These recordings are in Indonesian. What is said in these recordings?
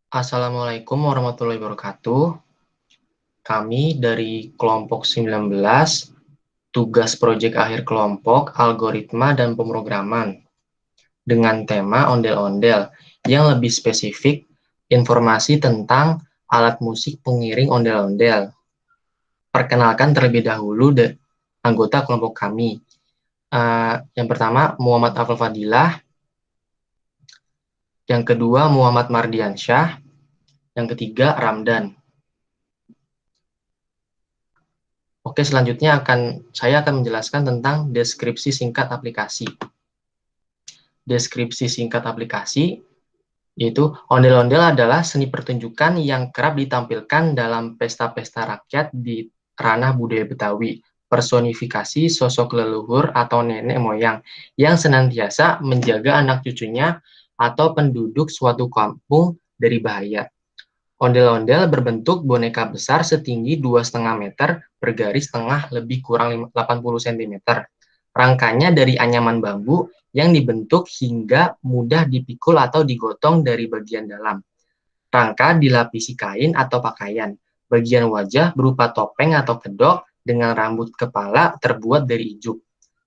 Assalamualaikum warahmatullahi wabarakatuh. Kami dari kelompok 19, tugas proyek akhir kelompok, algoritma dan pemrograman, dengan tema ondel-ondel, yang lebih spesifik, informasi tentang alat musik pengiring ondel-ondel. Perkenalkan terlebih dahulu anggota kelompok kami. Yang pertama, Muhammad Afal Fadilah. Yang kedua, Muhammad Mardiansyah. Yang ketiga, Ramdan. Oke, selanjutnya saya akan menjelaskan tentang deskripsi singkat aplikasi. Deskripsi singkat aplikasi yaitu ondel-ondel adalah seni pertunjukan yang kerap ditampilkan dalam pesta-pesta rakyat di ranah budaya Betawi. Personifikasi sosok leluhur atau nenek moyang yang senantiasa menjaga anak cucunya atau penduduk suatu kampung dari bahaya. Ondel-ondel berbentuk boneka besar setinggi 2,5 meter bergaris tengah lebih kurang 80 cm. Rangkanya dari anyaman bambu yang dibentuk hingga mudah dipikul atau digotong dari bagian dalam. Rangka dilapisi kain atau pakaian. Bagian wajah berupa topeng atau kedok dengan rambut kepala terbuat dari ijuk.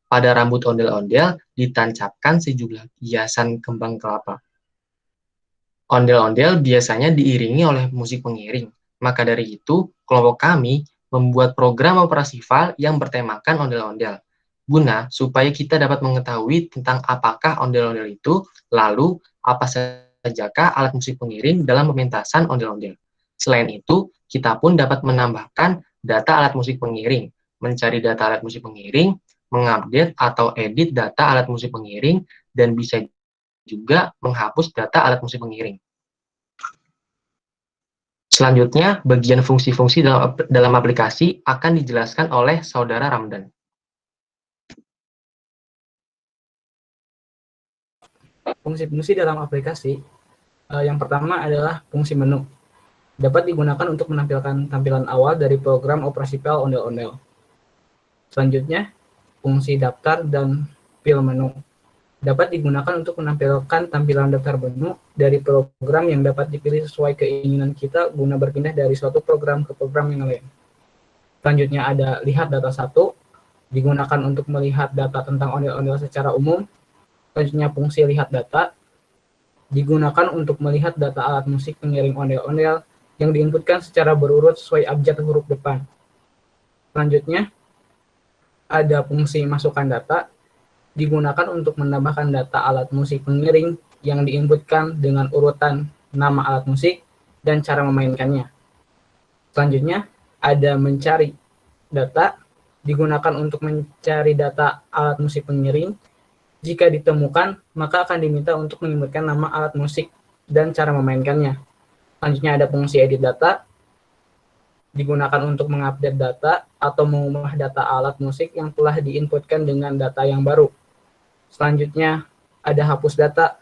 Pada rambut ondel-ondel ditancapkan sejumlah hiasan kembang kelapa. Ondel-ondel biasanya diiringi oleh musik pengiring. Maka dari itu, kelompok kami membuat program operasi file yang bertemakan ondel-ondel. Guna supaya kita dapat mengetahui tentang apakah ondel-ondel itu, lalu apa sajakah alat musik pengiring dalam pementasan ondel-ondel. Selain itu, kita pun dapat menambahkan data alat musik pengiring, mencari data alat musik pengiring, mengupdate atau edit data alat musik pengiring, dan bisa juga menghapus data alat musik pengiring. Selanjutnya, bagian fungsi-fungsi dalam aplikasi akan dijelaskan oleh Saudara Ramdan. Fungsi-fungsi dalam aplikasi, yang pertama adalah fungsi menu. Dapat digunakan untuk menampilkan tampilan awal dari program operasi file ondel-ondel. Selanjutnya, fungsi daftar dan file menu. Dapat digunakan untuk menampilkan tampilan daftar menu dari program yang dapat dipilih sesuai keinginan kita guna berpindah dari suatu program ke program yang lain. Selanjutnya ada lihat data satu, digunakan untuk melihat data tentang ondel-ondel secara umum. Selanjutnya fungsi lihat data, digunakan untuk melihat data alat musik pengiring ondel-ondel yang diinputkan secara berurut sesuai abjad huruf depan. Selanjutnya ada fungsi masukkan data, digunakan untuk menambahkan data alat musik pengiring yang diinputkan dengan urutan nama alat musik dan cara memainkannya. Selanjutnya ada mencari data, digunakan untuk mencari data alat musik pengiring. Jika ditemukan, maka akan diminta untuk menyebutkan nama alat musik dan cara memainkannya. Selanjutnya ada fungsi edit data, digunakan untuk mengupdate data atau mengubah data alat musik yang telah diinputkan dengan data yang baru. Selanjutnya ada hapus data,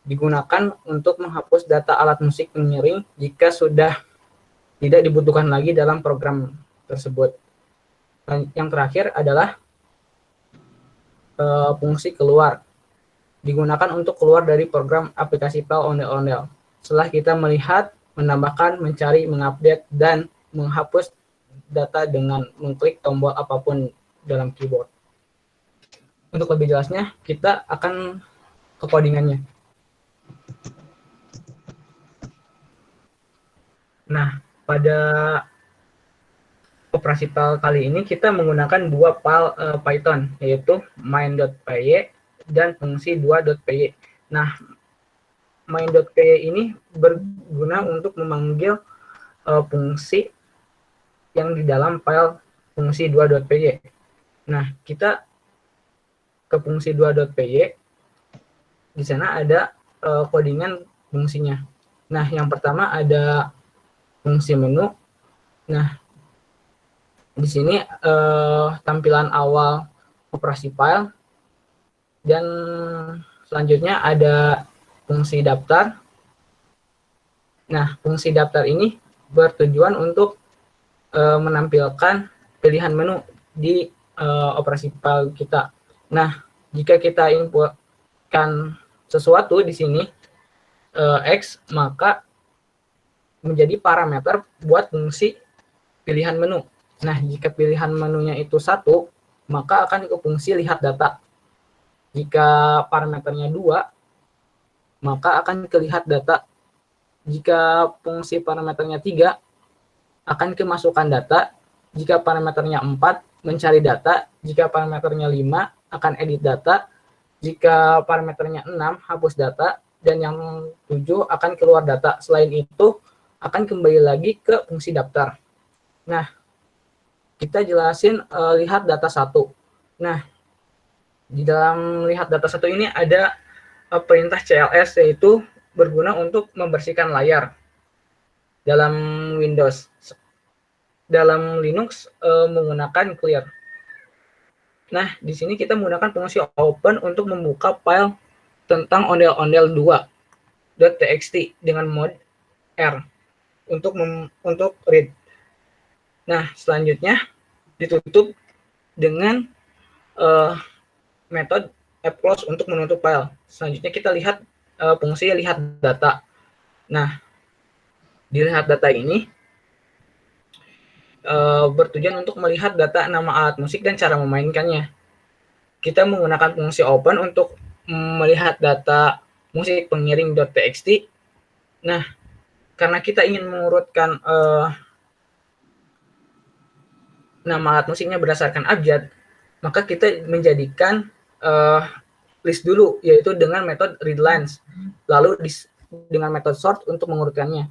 digunakan untuk menghapus data alat musik pengiring jika sudah tidak dibutuhkan lagi dalam program tersebut. Dan yang terakhir adalah fungsi keluar, digunakan untuk keluar dari program aplikasi file ondel-ondel. Setelah kita melihat, menambahkan, mencari, mengupdate, dan menghapus data dengan mengklik tombol apapun dalam keyboard. Untuk lebih jelasnya, kita akan ke codingannya. Nah, pada operasi file kali ini kita menggunakan dua file Python, yaitu main.py dan fungsi 2.py. Nah, main.py ini berguna untuk memanggil fungsi yang di dalam file fungsi 2.py. Nah, kita ke fungsi 2.py, di sana ada codingan fungsinya. Nah, yang pertama ada fungsi menu. Nah, di sini tampilan awal operasi file, dan selanjutnya ada fungsi daftar. Nah, fungsi daftar ini bertujuan untuk menampilkan pilihan menu di operasi file kita. Nah, jika kita inputkan sesuatu di sini X, maka menjadi parameter buat fungsi pilihan menu. Nah, jika pilihan menunya itu 1, maka akan ke fungsi lihat data. Jika parameternya 2, maka akan ke lihat data. Jika fungsi parameternya 3, akan ke masukkan data. Jika parameternya 4, mencari data. Jika parameternya 5, akan edit data. Jika parameternya 6, hapus data. Dan yang 7 akan keluar data. Selain itu, akan kembali lagi ke fungsi daftar. Nah, kita jelasin lihat data 1. Nah, di dalam lihat data 1 ini ada perintah CLS, yaitu berguna untuk membersihkan layar dalam Windows. Dalam Linux menggunakan clear. Nah, di sini kita menggunakan fungsi open untuk membuka file tentang ondel-ondel 2.txt dengan mode R untuk read. Nah, selanjutnya ditutup dengan metode appclose untuk menutup file. Selanjutnya kita lihat fungsi lihat data. Nah, di lihat data ini bertujuan untuk melihat data nama alat musik dan cara memainkannya. Kita menggunakan fungsi open untuk melihat data musik pengiring.txt. Nah, karena kita ingin mengurutkan nama alat musiknya berdasarkan abjad, maka kita menjadikan list dulu, yaitu dengan metode readlines, lalu dengan metode sort untuk mengurutkannya.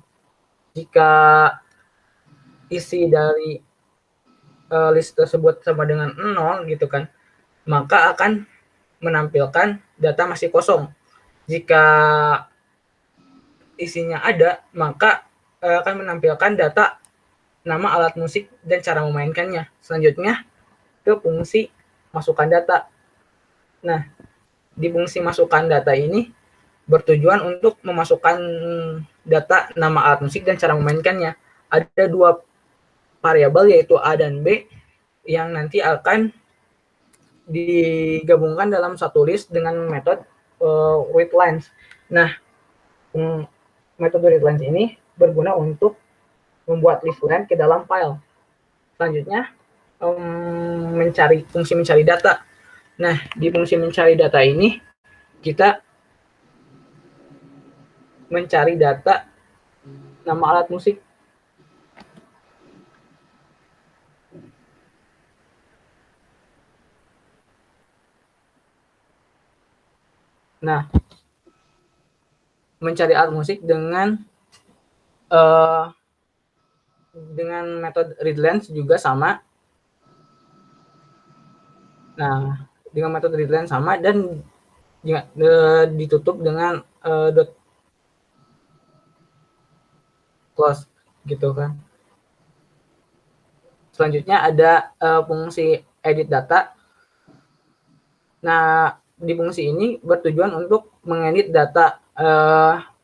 Jika isi dari list tersebut sama dengan 0 gitu kan, maka akan menampilkan data masih kosong. Jika isinya ada, maka akan menampilkan data nama alat musik dan cara memainkannya. Selanjutnya ke fungsi masukkan data. Nah, di fungsi masukkan data ini bertujuan untuk memasukkan data nama alat musik dan cara memainkannya. Ada 2 variabel, yaitu A dan B, yang nanti akan digabungkan dalam satu list dengan metode readlines. Nah, metode readlines ini berguna untuk membuat listeran ke dalam file. Selanjutnya, fungsi mencari data. Nah, di fungsi mencari data ini, kita mencari data nama alat musik. Nah, mencari alat musik dengan metode readlines juga sama. Nah, dengan metode readlines sama dan ditutup dengan dot close gitu kan. Selanjutnya ada fungsi edit data. Nah, di fungsi ini bertujuan untuk mengedit data,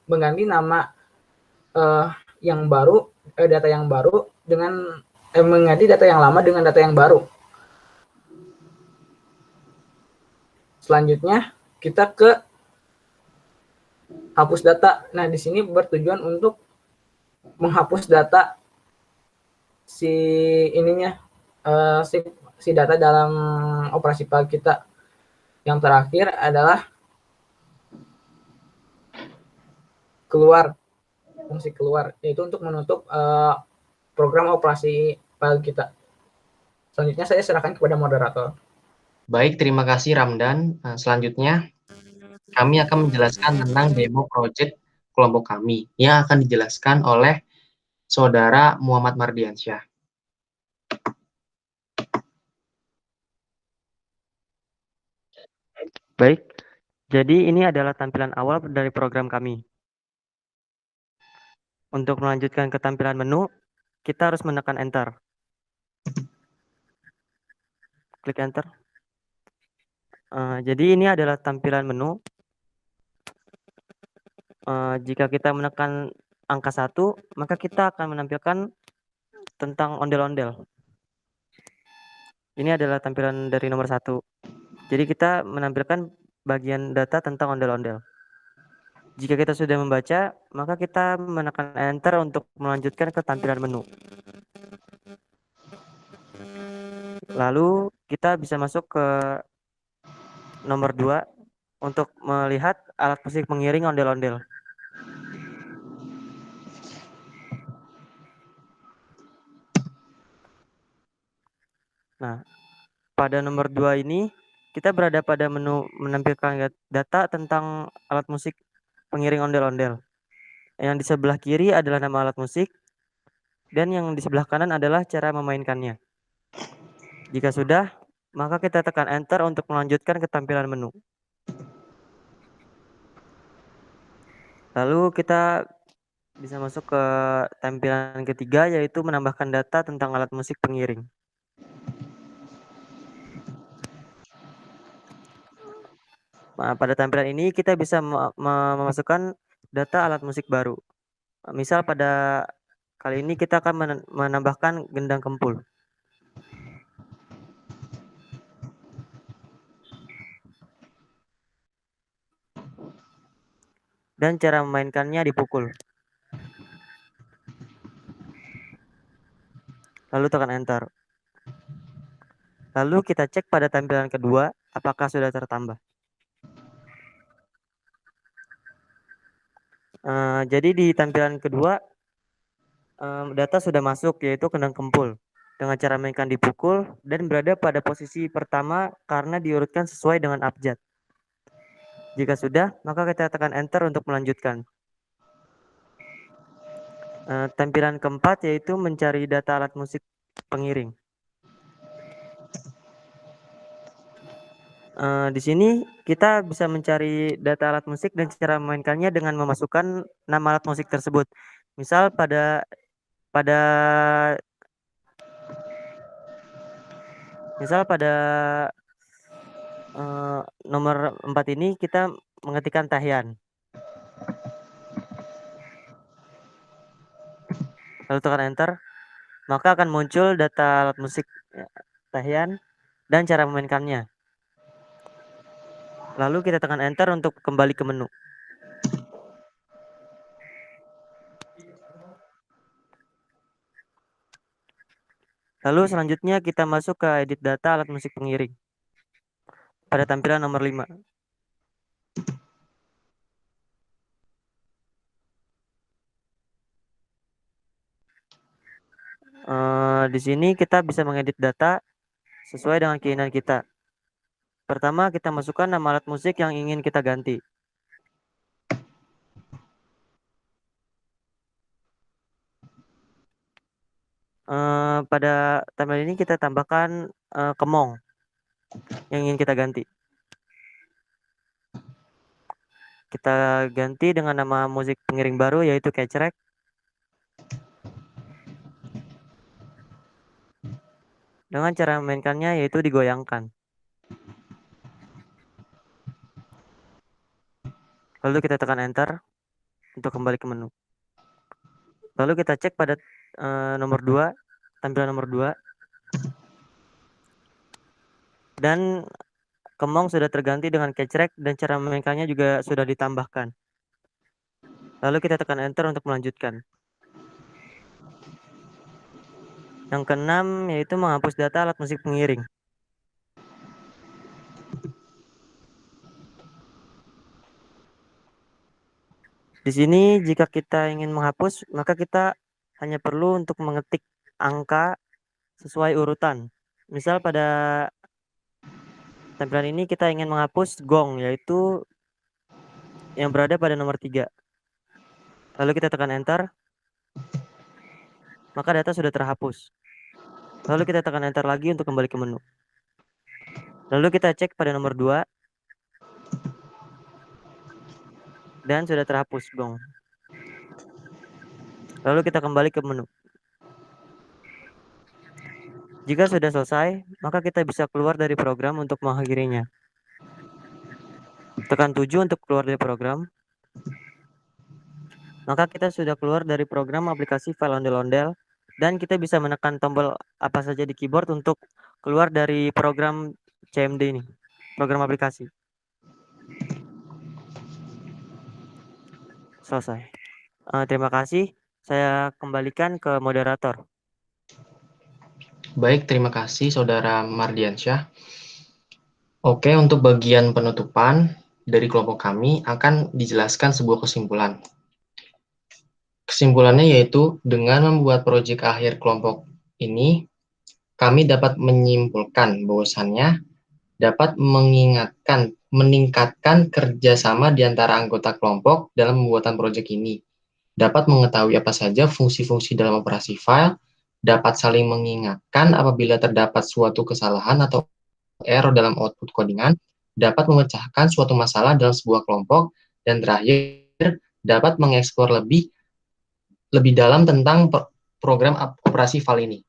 mengganti nama yang baru, data yang baru dengan mengganti data yang lama dengan data yang baru. Selanjutnya kita ke hapus data. Nah, di sini bertujuan untuk menghapus data si ininya, si data dalam operasi file kita. Yang terakhir adalah keluar, fungsi keluar, yaitu untuk menutup program operasi file kita. Selanjutnya saya serahkan kepada moderator. Baik, terima kasih Ramdan. Selanjutnya, kami akan menjelaskan tentang demo project kelompok kami yang akan dijelaskan oleh Saudara Muhammad Mardiansyah. Baik, jadi ini adalah tampilan awal dari program kami. Untuk melanjutkan ke tampilan menu, kita harus menekan Enter. Klik Enter. Jadi ini adalah tampilan menu. Jika kita menekan angka 1, maka kita akan menampilkan tentang ondel-ondel. Ini adalah tampilan dari nomor 1. Jadi kita menampilkan bagian data tentang ondel-ondel. Jika kita sudah membaca, maka kita menekan enter untuk melanjutkan ke tampilan menu. Lalu kita bisa masuk ke nomor 2 untuk melihat alat musik pengiring ondel-ondel. Nah, pada nomor 2 ini kita berada pada menu menampilkan data tentang alat musik pengiring ondel-ondel. Yang di sebelah kiri adalah nama alat musik dan yang di sebelah kanan adalah cara memainkannya. Jika sudah, maka kita tekan enter untuk melanjutkan ke tampilan menu. Lalu kita bisa masuk ke tampilan ketiga, yaitu menambahkan data tentang alat musik pengiring. Nah, pada tampilan ini kita bisa memasukkan data alat musik baru. Misal pada kali ini kita akan menambahkan gendang kempul. Dan cara memainkannya dipukul. Lalu tekan enter. Lalu kita cek pada tampilan kedua apakah sudah tertambah. Jadi di tampilan kedua data sudah masuk, yaitu gendang kempul dengan cara mainkan dipukul dan berada pada posisi pertama karena diurutkan sesuai dengan abjad. Jika sudah, maka kita tekan enter untuk melanjutkan. Tampilan keempat yaitu mencari data alat musik pengiring. Di sini kita bisa mencari data alat musik dan cara memainkannya dengan memasukkan nama alat musik tersebut. Misal pada nomor 4 ini kita mengetikkan tahian. Lalu tekan enter, maka akan muncul data alat musik tahian dan cara memainkannya. Lalu kita tekan enter untuk kembali ke menu. Lalu selanjutnya kita masuk ke edit data alat musik pengiring pada tampilan nomor 5. Di sini kita bisa mengedit data sesuai dengan keinginan kita. Pertama, kita masukkan nama alat musik yang ingin kita ganti. Pada tampilan ini kita tambahkan kemong yang ingin kita ganti. Kita ganti dengan nama musik pengiring baru yaitu kecrek. Dengan cara memainkannya yaitu digoyangkan. Lalu kita tekan enter untuk kembali ke menu. Lalu kita cek pada nomor 2, tampilan nomor 2. Dan kemong sudah terganti dengan kecrek dan cara memainkannya juga sudah ditambahkan. Lalu kita tekan enter untuk melanjutkan. Yang keenam yaitu menghapus data alat musik pengiring. Di sini jika kita ingin menghapus, maka kita hanya perlu untuk mengetik angka sesuai urutan. Misal pada tampilan ini kita ingin menghapus gong, yaitu yang berada pada nomor 3. Lalu kita tekan enter, maka data sudah terhapus. Lalu kita tekan enter lagi untuk kembali ke menu. Lalu kita cek pada nomor 2. Dan sudah terhapus gong. Lalu kita kembali ke menu. Jika sudah selesai, maka kita bisa keluar dari program untuk mengakhirinya. Tekan 7 untuk keluar dari program. Maka kita sudah keluar dari program aplikasi file ondel-ondel dan kita bisa menekan tombol apa saja di keyboard untuk keluar dari program CMD ini, program aplikasi. selesai. Terima kasih. Saya kembalikan ke moderator. Baik, terima kasih Saudara Mardiansyah. Oke, untuk bagian penutupan dari kelompok kami akan dijelaskan sebuah kesimpulan. Kesimpulannya yaitu dengan membuat proyek akhir kelompok ini, kami dapat menyimpulkan bahwasannya dapat meningkatkan kerjasama di antara anggota kelompok dalam pembuatan proyek ini, dapat mengetahui apa saja fungsi-fungsi dalam operasi file, dapat saling mengingatkan apabila terdapat suatu kesalahan atau error dalam output codingan, dapat memecahkan suatu masalah dalam sebuah kelompok, dan terakhir, dapat mengeksplor lebih dalam tentang program operasi file ini.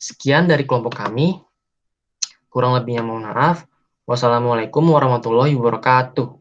Sekian dari kelompok kami. Kurang lebihnya mohon maaf. Wassalamualaikum warahmatullahi wabarakatuh.